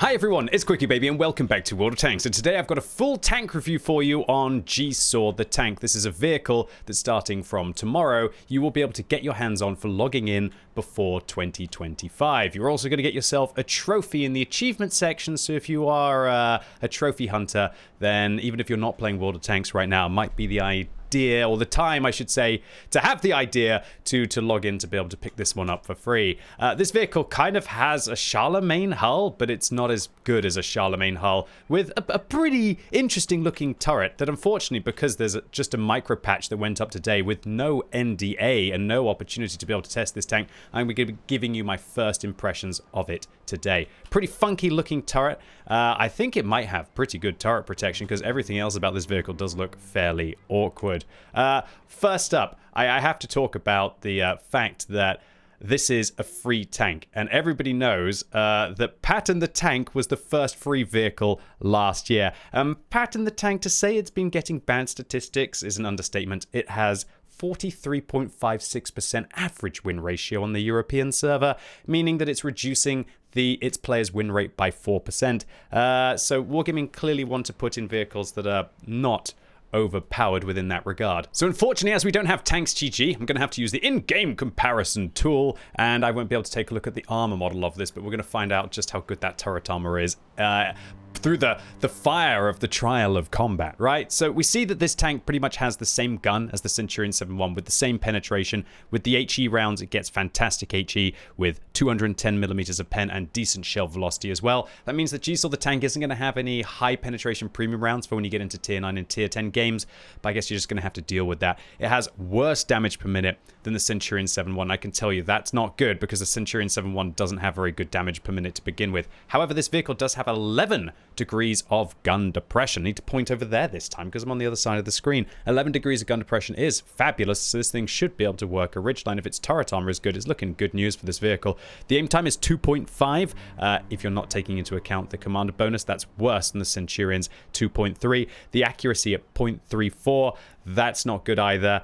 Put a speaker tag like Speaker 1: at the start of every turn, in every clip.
Speaker 1: Hi everyone, it's QuickyBaby and welcome back to World of Tanks, and today I've got a full tank review for you on GSOR the tank. This is a vehicle that starting from tomorrow you will be able to get your hands on for logging in before 2025. You're also going to get yourself a trophy in the achievement section, so if you are a trophy hunter, then even if you're not playing World of Tanks right now, it might be the idea, or the time I should say, to have the idea to log in to be able to pick this one up for free. This vehicle kind of has a Charlemagne hull, but it's not as good as a Charlemagne hull, with a pretty interesting looking turret that unfortunately, because there's just a micro patch that went up today with no NDA and no opportunity to be able to test this tank, I'm going to be giving you my first impressions of it today. Pretty funky looking turret. I think it might have pretty good turret protection because everything else about this vehicle does look fairly awkward. First up, I have to talk about the fact that this is a free tank, and everybody knows that Patton the Tank was the first free vehicle last year. Patton the Tank, to say it's been getting bad statistics is an understatement. It has 43.56% average win ratio on the European server, meaning that it's reducing its players' win rate by 4%. So Wargaming clearly want to put in vehicles that are not overpowered within that regard. So unfortunately, as we don't have Tanks GG, I'm going to have to use the in-game comparison tool, and I won't be able to take a look at the armor model of this, but we're going to find out just how good that turret armor is through the fire of the trial of combat, right? So we see that this tank pretty much has the same gun as the Centurion 7.1 with the same penetration. With the HE rounds, it gets fantastic HE with 210 millimeters of pen and decent shell velocity as well. That means that GSOR the tank isn't going to have any high penetration premium rounds for when you get into tier 9 and tier 10 games, but I guess you're just going to have to deal with that. It has worse damage per minute than the Centurion 7.1. I can tell you that's not good because the Centurion 7.1 doesn't have very good damage per minute to begin with. However, this vehicle does have 11 degrees of gun depression. I need to point over there this time because I'm on the other side of the screen. 11 degrees of gun depression is fabulous, so this thing should be able to work a ridgeline. If its turret armor is good, it's looking good news for this vehicle. The aim time is 2.5. If you're not taking into account the commander bonus, that's worse than the Centurion's 2.3. The accuracy at 0.34. That's not good either.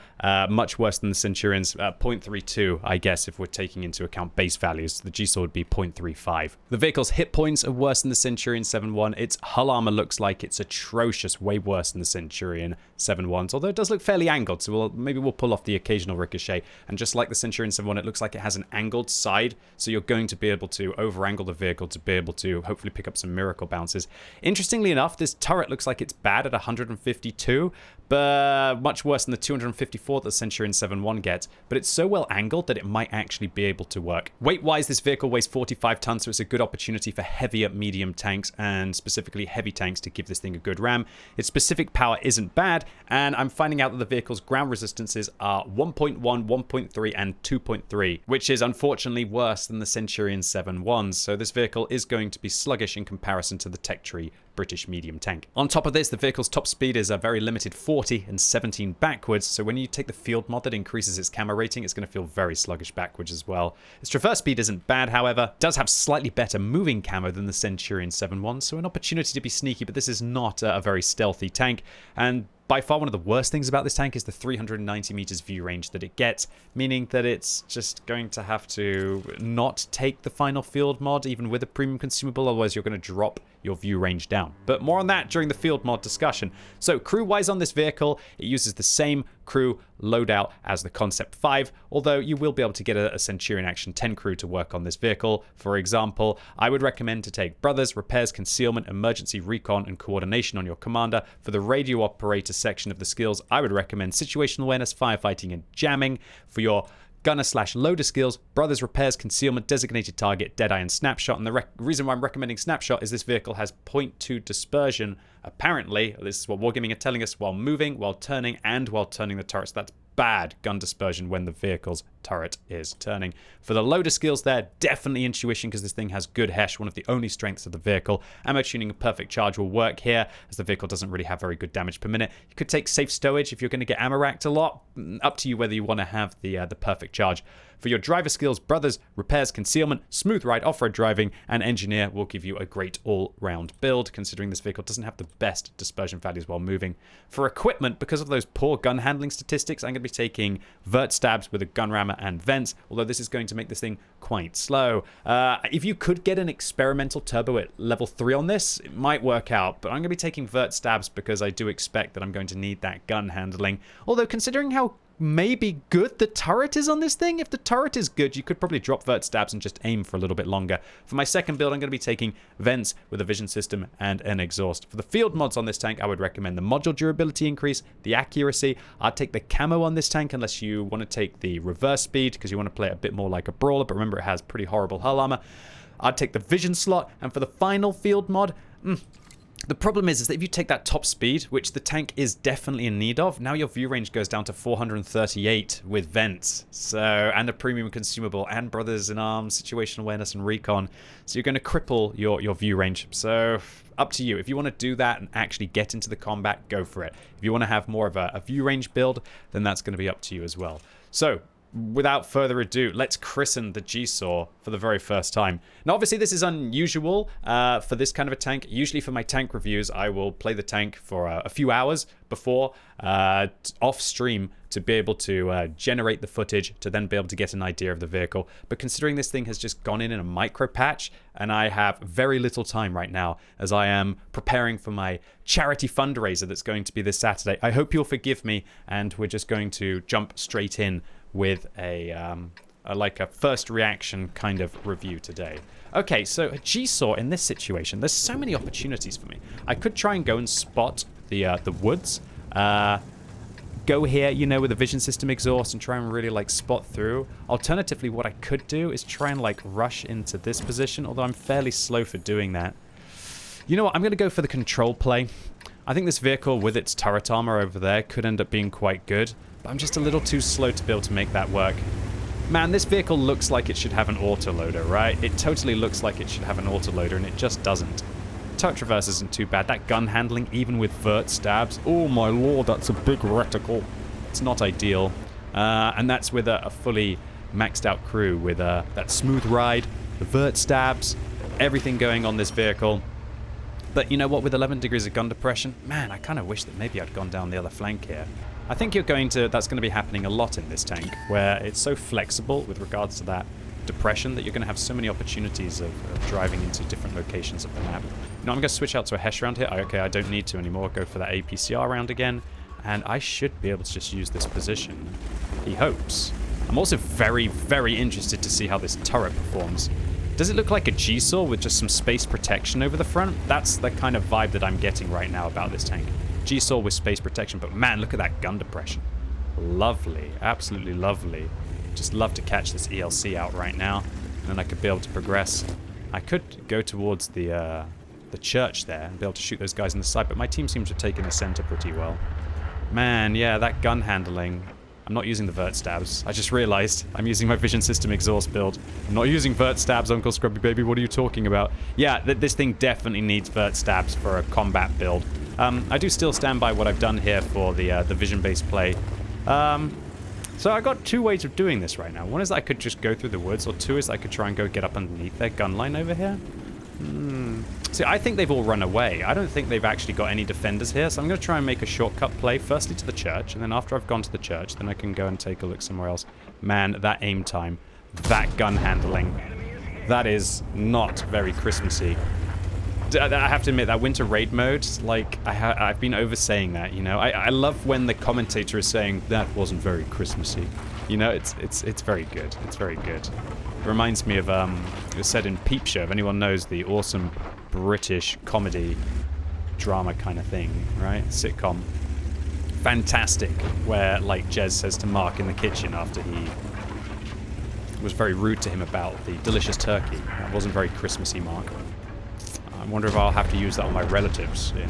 Speaker 1: Much worse than the Centurion's 0.32, I guess, if we're taking into account base values. The GSOR would be 0.35. The vehicle's hit points are worse than the Centurion 7.1. Its hull armor looks like it's atrocious, way worse than the Centurion 7.1's, although it does look fairly angled, so maybe we'll pull off the occasional ricochet. And just like the Centurion 7.1, it looks like it has an angled side, so you're going to be able to over-angle the vehicle to be able to hopefully pick up some miracle bounces. Interestingly enough, this turret looks like it's bad at 152, but much worse than the 254 that the Centurion 7.1 gets, but it's so well angled that it might actually be able to work. Weight-wise, this vehicle weighs 45 tons, so it's a good opportunity for heavier medium tanks, and specifically heavy tanks, to give this thing a good ram. Its specific power isn't bad, and I'm finding out that the vehicle's ground resistances are 1.1, 1.3, and 2.3, which is unfortunately worse than the Centurion 7.1, so this vehicle is going to be sluggish in comparison to the tech tree British medium tank. On top of this, the vehicle's top speed is a very limited 40 and 17 backwards, so when you take the field mod that increases its camo rating, it's going to feel very sluggish backwards as well. Its traverse speed isn't bad, however. It does have slightly better moving camo than the Centurion 7.1, so an opportunity to be sneaky, but this is not a very stealthy tank, and by far one of the worst things about this tank is the 390 meters view range that it gets, meaning that it's just going to have to not take the final field mod even with a premium consumable, otherwise you're going to drop your view range down. But more on that during the field mod discussion. So crew-wise on this vehicle, it uses the same crew loadout as the Concept 5, although you will be able to get a Centurion Action 10 crew to work on this vehicle. For example, I would recommend to take Brothers, Repairs, Concealment, Emergency Recon, and Coordination on your commander. For the Radio Operator section of the skills, I would recommend Situational Awareness, Firefighting, and Jamming. For your Gunner/Loader skills, Brothers, Repairs, Concealment, Designated Target, Deadeye, and Snapshot. And the reason why I'm recommending Snapshot is this vehicle has 0.2 dispersion. Apparently, this is what Wargaming are telling us, while moving, while turning, and while turning the turrets. That's bad gun dispersion when the vehicle's turret is turning. For the loader skills there, definitely intuition because this thing has good hesh, one of the only strengths of the vehicle. Ammo tuning and perfect charge will work here as the vehicle doesn't really have very good damage per minute. You could take safe stowage if you're going to get ammo racked a lot. Up to you whether you want to have the perfect charge. For your driver skills, brothers, repairs, concealment, smooth ride, off-road driving, and engineer will give you a great all-round build, considering this vehicle doesn't have the best dispersion values while moving. For equipment, because of those poor gun handling statistics, I'm going to be taking vert stabs with a gun rammer and vents, although this is going to make this thing quite slow. If you could get an experimental turbo at level 3 on this, it might work out, but I'm going to be taking vert stabs because I do expect that I'm going to need that gun handling. Although considering how maybe good the turret is on this thing, if the turret is good, you could probably drop vert stabs and just aim for a little bit longer. For my second build, I'm going to be taking vents with a vision system and an exhaust. For the field mods on this tank, I would recommend the module durability increase, the accuracy. I'd take the camo on this tank unless you want to take the reverse speed because you want to play it a bit more like a brawler, but remember it has pretty horrible hull armor. I'd take the vision slot, and for the final field mod, the problem is that if you take that top speed, which the tank is definitely in need of, now your view range goes down to 438 with vents, and a premium consumable, and brothers in arms, situational awareness, and recon. So you're going to cripple your view range. So up to you. If you want to do that and actually get into the combat, go for it. If you want to have more of a view range build, then that's going to be up to you as well. So without further ado, let's christen the GSOR for the very first time. Now, obviously, this is unusual for this kind of a tank. Usually for my tank reviews, I will play the tank for a few hours before off stream to be able to generate the footage to then be able to get an idea of the vehicle. But considering this thing has just gone in a micro patch and I have very little time right now as I am preparing for my charity fundraiser that's going to be this Saturday, I hope you'll forgive me and we're just going to jump straight in with a first reaction kind of review today. Okay, so a GSOR in this situation, there's so many opportunities for me. I could try and go and spot the woods. Go here, you know, with a vision system exhaust and try and really like spot through. Alternatively, what I could do is try and like rush into this position, although I'm fairly slow for doing that. You know what, I'm going to go for the control play. I think this vehicle with its turret armor over there could end up being quite good, but I'm just a little too slow to be able to make that work. Man, this vehicle looks like it should have an autoloader, right? It totally looks like it should have an autoloader, and it just doesn't. Touch reverse isn't too bad. That gun handling, even with vert stabs, oh my lord, that's a big reticle. It's not ideal. And that's with a fully maxed out crew with that smooth ride, the vert stabs, everything going on this vehicle. But you know what, with 11 degrees of gun depression, man, I kind of wish that maybe I'd gone down the other flank here. I think that's going to be happening a lot in this tank, where it's so flexible with regards to that depression that you're going to have so many opportunities of driving into different locations of the map. You know, I'm going to switch out to a Hesh round here. Okay, I don't need to anymore. Go for that APCR round again, and I should be able to just use this position. He hopes. I'm also very, very interested to see how this turret performs. Does it look like a GSOR with just some space protection over the front? That's the kind of vibe that I'm getting right now about this tank. GSOR with space protection, but man, look at that gun depression. Lovely, absolutely lovely. Just love to catch this ELC out right now, and then I could be able to progress. I could go towards the church there and be able to shoot those guys in the side, but my team seems to have taken the center pretty well. Man, yeah, that gun handling. I'm not using the vert stabs. I just realized I'm using my vision system exhaust build. I'm not using vert stabs, Uncle Scrubby Baby. What are you talking about? Yeah, this thing definitely needs vert stabs for a combat build. I do still stand by what I've done here for the vision-based play. So I got two ways of doing this right now. One is that I could just go through the woods, or two is I could try and go get up underneath their gun line over here. See, I think they've all run away. I don't think they've actually got any defenders here, so I'm going to try and make a shortcut play, firstly to the church, and then after I've gone to the church, then I can go and take a look somewhere else. Man, that aim time, that gun handling, that is not very Christmassy. I have to admit, that winter raid mode, like, I've been oversaying that, you know? I love when the commentator is saying, that wasn't very Christmassy. You know, it's very good. It's very good. It reminds me of, it was said in Peep Show, if anyone knows the awesome British comedy drama kind of thing, right? Sitcom. Fantastic, where, like, Jez says to Mark in the kitchen after he was very rude to him about the delicious turkey. That wasn't very Christmassy, Mark. I wonder if I'll have to use that on my relatives in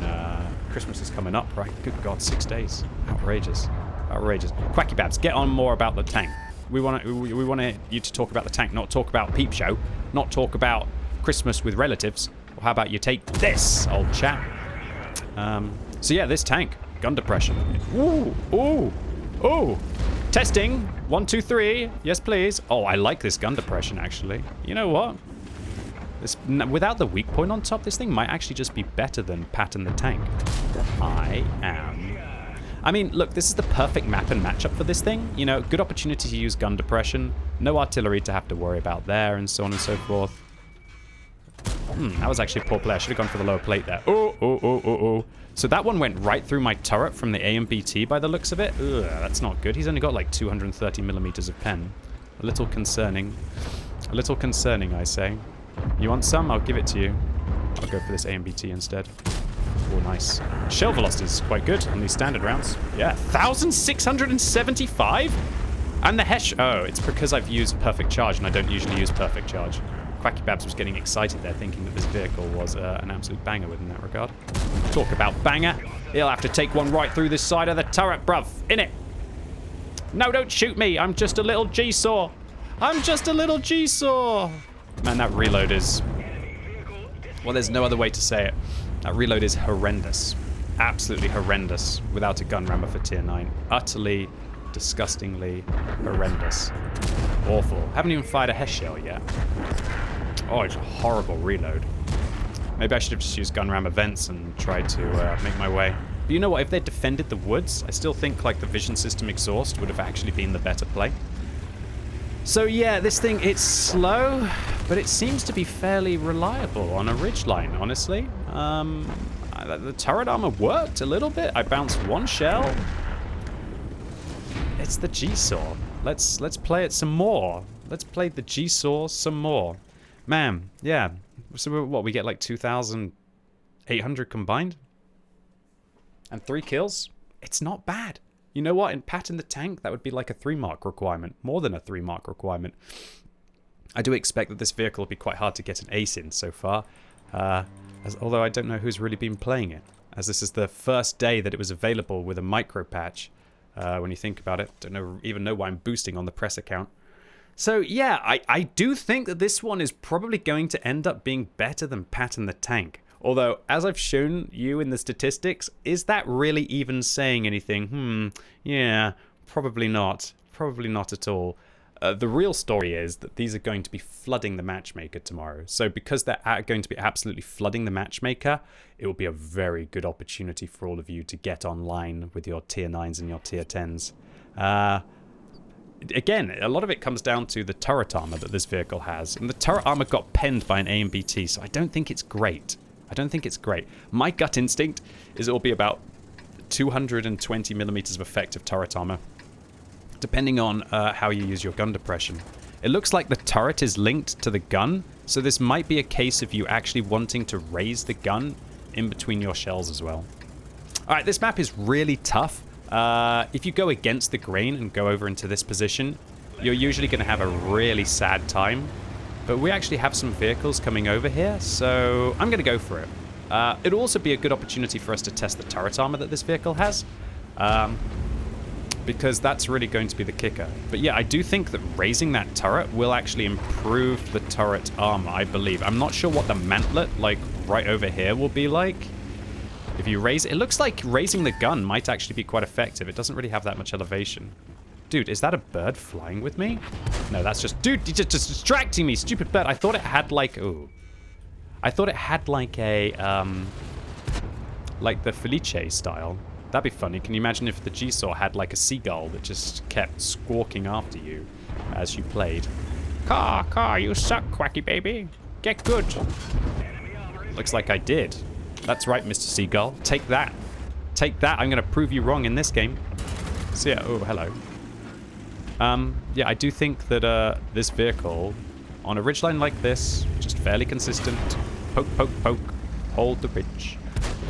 Speaker 1: Christmas is coming up, right? Good God, 6 days. Outrageous. Outrageous. QuickyBabs, get on more about the tank. We want you to talk about the tank, not talk about Peep Show, not talk about Christmas with relatives. Or how about you take this, old chap? So yeah, this tank, gun depression. Ooh, ooh, ooh. Testing. 1, 2, 3. Yes, please. Oh, I like this gun depression, actually. You know what? Without the weak point on top, this thing might actually just be better than Pattern the Tank. I mean, look, this is the perfect map and matchup for this thing. You know, good opportunity to use gun depression. No artillery to have to worry about there, and so on and so forth. That was actually a poor play. I should have gone for the lower plate there. Oh. So that one went right through my turret from the AMBT by the looks of it. Ugh, that's not good. He's only got like 230 millimeters of pen. A little concerning. A little concerning, I say. You want some? I'll give it to you. I'll go for this AMBT instead. Oh, nice. Shell velocity is quite good on these standard rounds. Yeah, 1,675? And the Hesh... Oh, it's because I've used perfect charge, and I don't usually use perfect charge. QuickyBabs was getting excited there, thinking that this vehicle was an absolute banger within that regard. Talk about banger. He'll have to take one right through this side of the turret, bruv. In it. No, don't shoot me. I'm just a little GSOR. I'm just a little GSOR. Man, that reload is... Well, there's no other way to say it. That reload is horrendous. Absolutely horrendous without a gun rammer for tier 9. Utterly, disgustingly horrendous. Awful. Haven't even fired a Hesh shell yet. Oh, it's a horrible reload. Maybe I should have just used gun rammer vents and tried to make my way. But you know what? If they defended the woods, I still think like the vision system exhaust would have actually been the better play. So yeah, this thing, it's slow, but it seems to be fairly reliable on a ridgeline, honestly. The turret armor worked a little bit. I bounced one shell. It's the GSOR. Let's play it some more. Let's play the GSOR some more. Man, yeah. So what, we get like 2,800 combined? And 3 kills? It's not bad. You know what? In Pattern the Tank, that would be like a 3-mark requirement. More than a 3-mark requirement. I do expect that this vehicle will be quite hard to get an ace in so far. Although I don't know who's really been playing it. As this is the first day that it was available with a micro patch. When you think about it. Don't even know why I'm boosting on the press account. So yeah, I do think that this one is probably going to end up being better than Pattern the Tank. Although, as I've shown you in the statistics, is that really even saying anything? Yeah, probably not. Probably not at all. The real story is that these are going to be flooding the matchmaker tomorrow. So because they're going to be absolutely flooding the matchmaker, it will be a very good opportunity for all of you to get online with your tier 9s and your tier 10s. Again, a lot of it comes down to the turret armor that this vehicle has. And the turret armor got penned by an AMBT, so I don't think it's great. I don't think it's great. My gut instinct is it will be about 220 millimeters of effective turret armor, depending on how you use your gun depression. It looks like the turret is linked to the gun, so this might be a case of you actually wanting to raise the gun in between your shells as well. Alright, this map is really tough. If you go against the grain and go over into this position, you're usually going to have a really sad time. But we actually have some vehicles coming over here, so I'm going to go for it. It'll also be a good opportunity for us to test the turret armor that this vehicle has. Because that's really going to be the kicker. But yeah, I do think that raising that turret will actually improve the turret armor, I believe. I'm not sure what the mantlet, like, right over here will be like. If you raise it, it looks like raising the gun might actually be quite effective. It doesn't really have that much elevation. Dude, is that a bird flying with me? No, that's just... Dude, you're just distracting me, stupid bird. I thought it had like... Ooh. I thought it had like a... like the Felice style. That'd be funny. Can you imagine if the GSOR had like a seagull that just kept squawking after you as you played? Car, you suck, QuickyBaby. Get good. Looks like I did. That's right, Mr. Seagull. Take that. Take that. I'm going to prove you wrong in this game. So yeah, oh, hello. Yeah, I do think that this vehicle, on a ridgeline like this, just fairly consistent. Poke, poke, poke. Hold the ridge.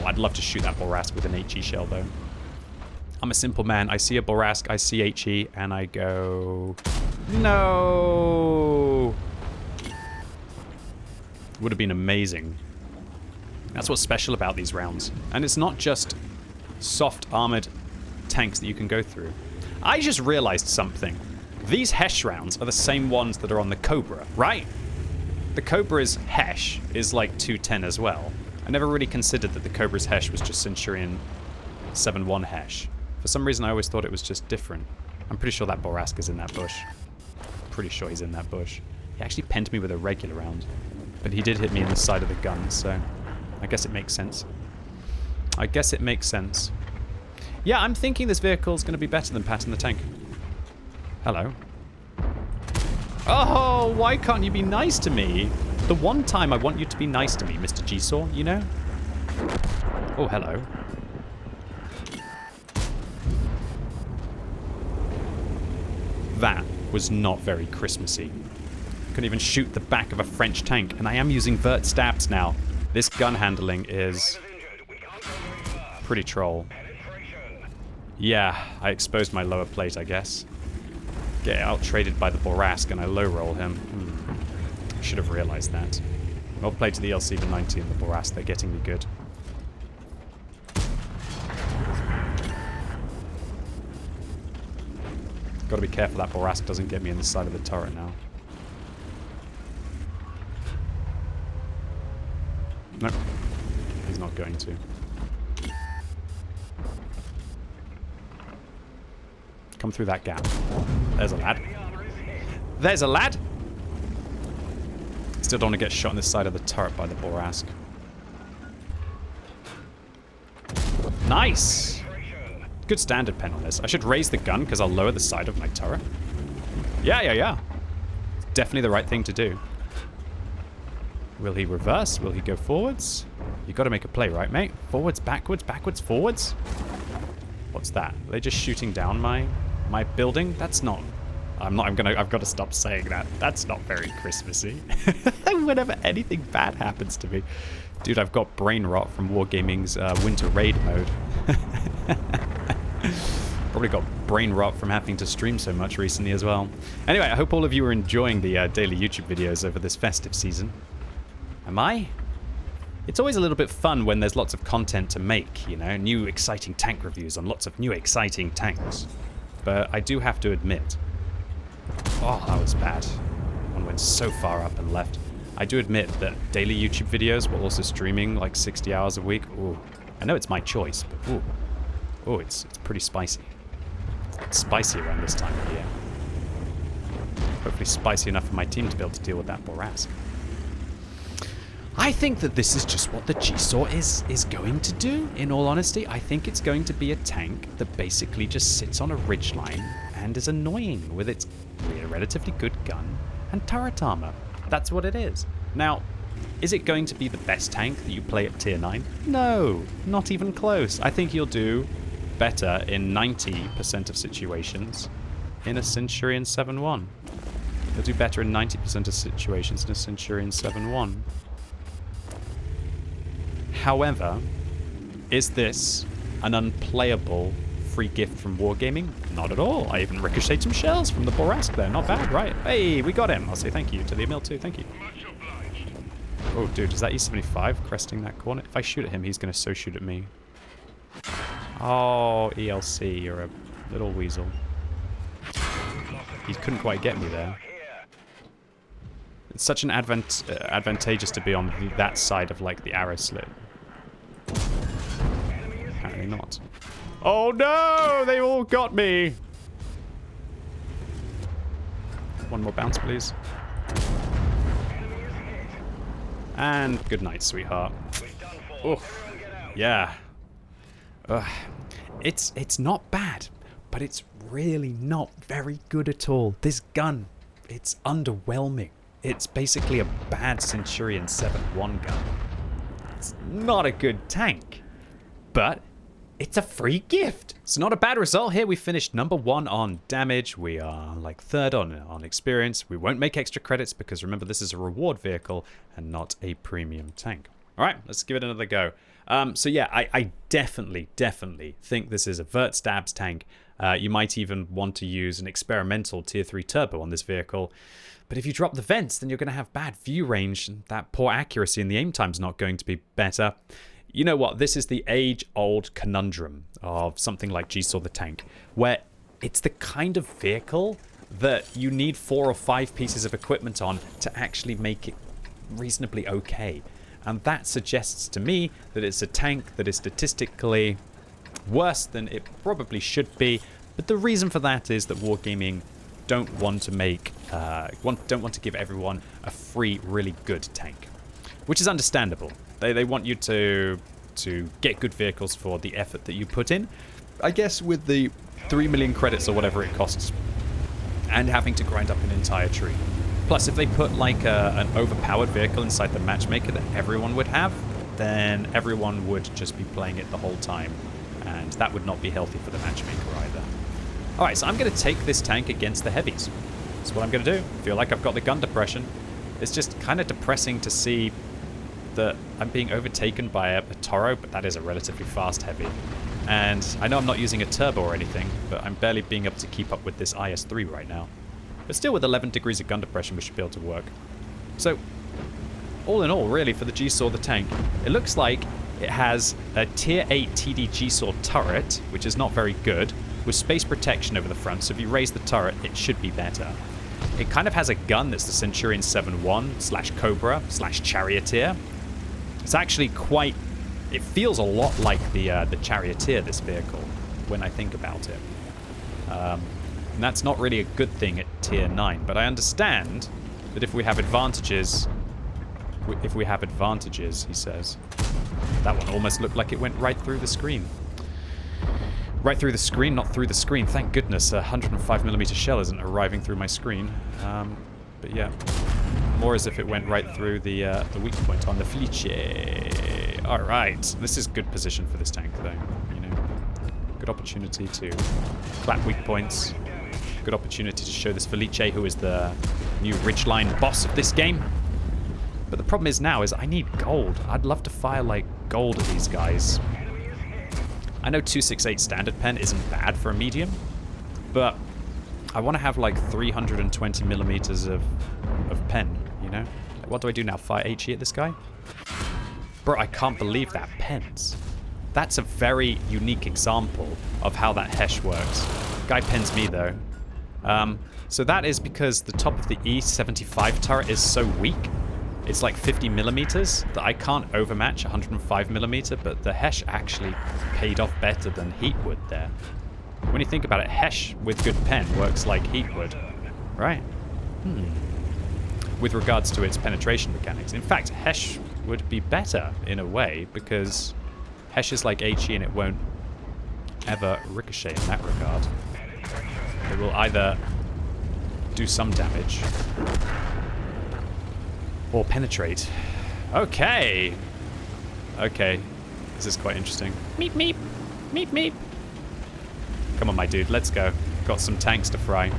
Speaker 1: Oh, I'd love to shoot that Borask with an HE shell, though. I'm a simple man. I see a Borask, I see HE, and I go... No! Would have been amazing. That's what's special about these rounds. And it's not just soft armored tanks that you can go through. I just realized something. These Hesh rounds are the same ones that are on the Cobra, right? The Cobra's Hesh is like 210 as well. I never really considered that the Cobra's Hesh was just Centurion 7-1 Hesh. For some reason, I always thought it was just different. I'm pretty sure that Borask is in that bush. Pretty sure he's in that bush. He actually penned me with a regular round. But he did hit me in the side of the gun, so I guess it makes sense. I guess it makes sense. Yeah, I'm thinking this vehicle is going to be better than Pat in the tank. Hello. Oh, why can't you be nice to me? The one time I want you to be nice to me, Mr. GSOR, you know? Oh, hello. That was not very Christmassy. Couldn't even shoot the back of a French tank, and I am using vert stabs now. This gun handling is pretty troll. Yeah, I exposed my lower plate, I guess. Get out-traded by the Borask, and I low-roll him. Should have realized that. Well played to the LC-90 and the Borask. They're getting me good. Gotta be careful that Borask doesn't get me in the side of the turret now. Nope. He's not going to. Come through that gap. There's a lad. There's a lad! Still don't want to get shot on this side of the turret by the Borask. Nice! Good standard pen on this. I should raise the gun because I'll lower the side of my turret. Yeah. It's definitely the right thing to do. Will he reverse? Will he go forwards? You got to make a play, right, mate? Forwards, backwards, backwards, forwards. What's that? Are they just shooting down my building? That's not. I've got to stop saying that. That's not very Christmassy. Whenever anything bad happens to me. Dude, I've got brain rot from Wargaming's winter raid mode. Probably got brain rot from having to stream so much recently as well. Anyway, I hope all of you are enjoying the daily YouTube videos over this festive season. Am I? It's always a little bit fun when there's lots of content to make, you know, new exciting tank reviews on lots of new exciting tanks. But I do have to admit, oh, that was bad. One went so far up and left. I do admit that daily YouTube videos while also streaming like 60 hours a week, ooh, I know it's my choice, but ooh, it's pretty spicy. It's spicy around this time of year. Hopefully spicy enough for my team to be able to deal with that Borask. I think that this is just what the GSOR is going to do, in all honesty. I think it's going to be a tank that basically just sits on a ridgeline and is annoying with its relatively good gun and turret armor. That's what it is. Now, is it going to be the best tank that you play at tier 9? No, not even close. I think you'll do better in 90% of situations in a Centurion 7-1. You'll do better in 90% of situations in a Centurion 7-1. However, is this an unplayable free gift from Wargaming? Not at all. I even ricocheted some shells from the Borask there. Not bad, right? Hey, we got him. I'll say thank you to the Emil too. Thank you. Oh, dude, is that E75 cresting that corner? If I shoot at him, he's going to so shoot at me. Oh, ELC, you're a little weasel. He couldn't quite get me there. It's such an advantageous to be on that side of, like, the arrow slit. Apparently not. Oh no! They all got me! One more bounce, please. And good night, sweetheart. Oof. Yeah. It's not bad, but it's really not very good at all. This gun, it's underwhelming. It's basically a bad Centurion 7-1 gun. It's not a good tank, but it's a free gift. It's not a bad result here. We finished number 1 on damage. We are like 3rd on experience. We won't make extra credits because remember this is a reward vehicle and not a premium tank. All right, let's give it another go. So yeah, I definitely think this is a vert stabs tank. You might even want to use an experimental tier 3 turbo on this vehicle. But if you drop the vents, then you're going to have bad view range, and that poor accuracy and the aim time's not going to be better. You know what? This is the age-old conundrum of something like GSOR the tank, where it's the kind of vehicle that you need 4 or 5 pieces of equipment on to actually make it reasonably okay. And that suggests to me that it's a tank that is statistically worse than it probably should be, But the reason for that is that Wargaming don't want to make, don't want to give everyone a free, really good tank, which is understandable. They want you to get good vehicles for the effort that you put in. I guess with the 3 million credits or whatever it costs, and having to grind up an entire tree. Plus, if they put like an overpowered vehicle inside the matchmaker that everyone would have, then everyone would just be playing it the whole time, and that would not be healthy for the matchmaker either. Alright, so I'm going to take this tank against the heavies. That's what I'm going to do. I feel like I've got the gun depression. It's just kind of depressing to see that I'm being overtaken by a Toro, but that is a relatively fast heavy. And I know I'm not using a turbo or anything, but I'm barely being able to keep up with this IS-3 right now. But still, with 11 degrees of gun depression, we should be able to work. So, all in all, really, for the GSOR, the tank, it looks like it has a Tier 8 TD GSOR turret, which is not very good, with space protection over the front, so if you raise the turret, it should be better. It kind of has a gun that's the Centurion 7-1 / Cobra / Charioteer. It's actually quite... It feels a lot like the Charioteer, this vehicle, when I think about it. And that's not really a good thing at Tier 9, but I understand that if we have advantages... he says. That one almost looked like it went right through the screen. Right through the screen, not through the screen. Thank goodness a 105mm shell isn't arriving through my screen. But yeah, more as if it went right through the weak point on the Felice. All right, this is good position for this tank, though. You know, good opportunity to clap weak points. Good opportunity to show this Felice, who is the new ridgeline boss of this game. But the problem is now is I need gold. I'd love to fire like gold at these guys. I know 268 standard pen isn't bad for a medium, but I want to have like 320mm of pen, you know? Like, what do I do now? Fire HE at this guy? Bro, I can't believe that pens. That's a very unique example of how that Hesh works. Guy pens me though. So that is because the top of the E75 turret is so weak. It's like 50mm that I can't overmatch 105mm, but the Hesh actually paid off better than Heat would there. When you think about it, Hesh with good pen works like Heat would, right? With regards to its penetration mechanics. In fact, Hesh would be better in a way because Hesh is like HE and it won't ever ricochet in that regard. It will either do some damage or penetrate. Okay. Okay. This is quite interesting. Meep, meep. Meep, meep. Come on, my dude. Let's go. Got some tanks to fry.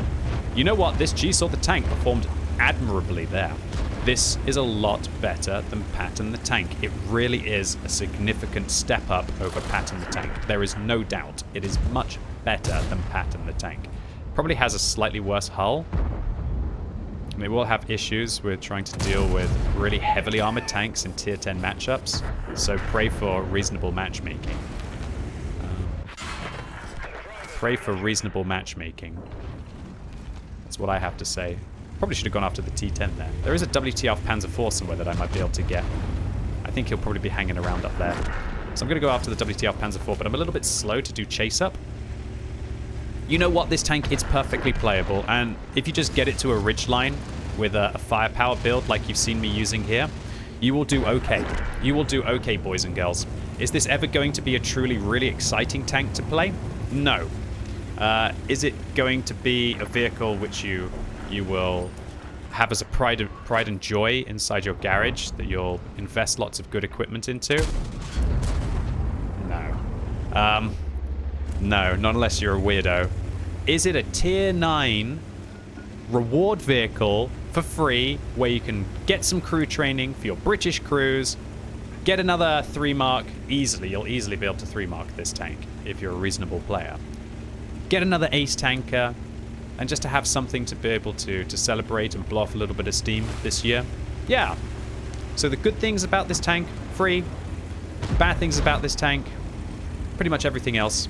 Speaker 1: You know what? This GSOR the tank performed admirably there. This is a lot better than Patton the tank. It really is a significant step up over Patton the tank. There is no doubt. It is much better than Patton the tank. Probably has a slightly worse hull. They will have issues with trying to deal with really heavily armored tanks in tier 10 matchups, so pray for reasonable matchmaking. Pray for reasonable matchmaking. That's what I have to say. Probably should have gone after the T10 there. There is a WTF Panzer IV somewhere that I might be able to get. I think he'll probably be hanging around up there. So I'm going to go after the WTF Panzer IV, but I'm a little bit slow to do chase up. You know what, this tank, it's perfectly playable, and if you just get it to a ridgeline with a firepower build like you've seen me using here, you will do okay. You will do okay, boys and girls. Is this ever going to be a truly, really exciting tank to play? No. Is it going to be a vehicle which you will have as a pride and joy inside your garage that you'll invest lots of good equipment into? No. No, not unless you're a weirdo. Is it a tier 9 reward vehicle for free where you can get some crew training for your British crews, get another 3-mark easily? You'll easily be able to 3-mark this tank if you're a reasonable player. Get another ace tanker, and just to have something to be able to celebrate and blow off a little bit of steam this year. Yeah. So the good things about this tank, free. Bad things about this tank, pretty much everything else.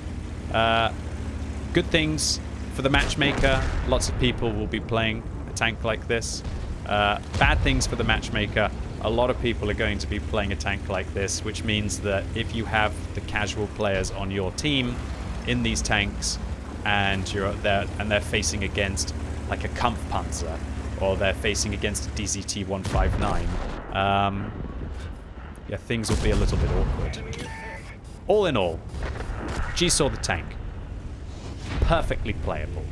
Speaker 1: Good things for the matchmaker. Lots of people will be playing a tank like this. Bad things for the matchmaker. A lot of people are going to be playing a tank like this, which means that if you have the casual players on your team in these tanks, and they're facing against like a Kampfpanzer, or they're facing against a DZT-159, yeah, things will be a little bit awkward. All in all, GSOR the tank, perfectly playable,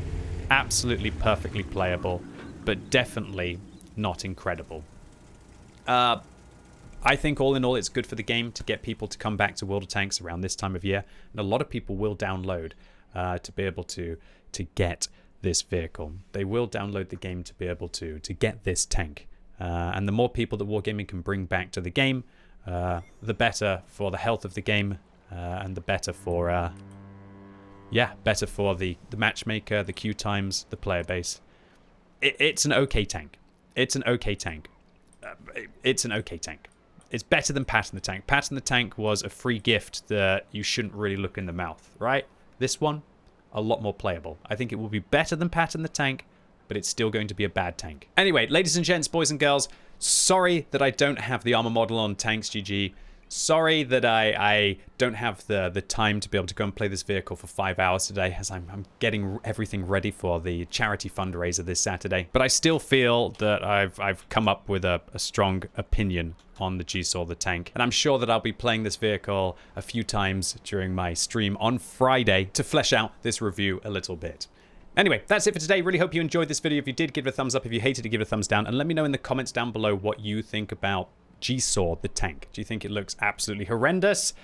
Speaker 1: absolutely perfectly playable, but definitely not incredible. I think all in all, it's good for the game to get people to come back to World of Tanks around this time of year, and a lot of people will download to be able to get this vehicle. They will download the game to be able to get this tank, and the more people that Wargaming can bring back to the game, the better for the health of the game, and the better for better for the matchmaker, the queue times, the player base. It's an okay tank. It's an okay tank. It's an okay tank. It's better than Pat in the Tank. Pat in the Tank was a free gift that you shouldn't really look in the mouth, right? This one, a lot more playable. I think it will be better than Pat in the Tank, but it's still going to be a bad tank. Anyway, ladies and gents, boys and girls, sorry that I don't have the armor model on Tanks GG. Sorry that I don't have the time to be able to go and play this vehicle for 5 hours today, as I'm getting everything ready for the charity fundraiser this Saturday. But I still feel that I've come up with a strong opinion on the GSOR the tank, and I'm sure that I'll be playing this vehicle a few times during my stream on Friday to flesh out this review a little bit. Anyway, that's it for today. Really hope you enjoyed this video. If you did, give it a thumbs up. If you hated it, give it a thumbs down, and let me know in the comments down below what you think about GSOR the tank. Do you think it looks absolutely horrendous?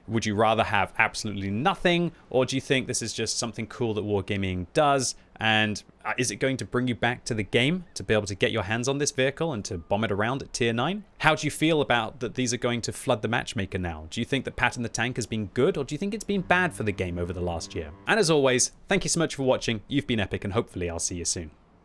Speaker 1: Would you rather have absolutely nothing, or do you think this is just something cool that Wargaming does? And is it going to bring you back to the game to be able to get your hands on this vehicle and to bomb it around at tier 9? How do you feel about that these are going to flood the matchmaker now? Do you think that Pat in the Tank has been good, or do you think it's been bad for the game over the last year? And as always, thank you so much for watching. You've been epic, and hopefully I'll see you soon.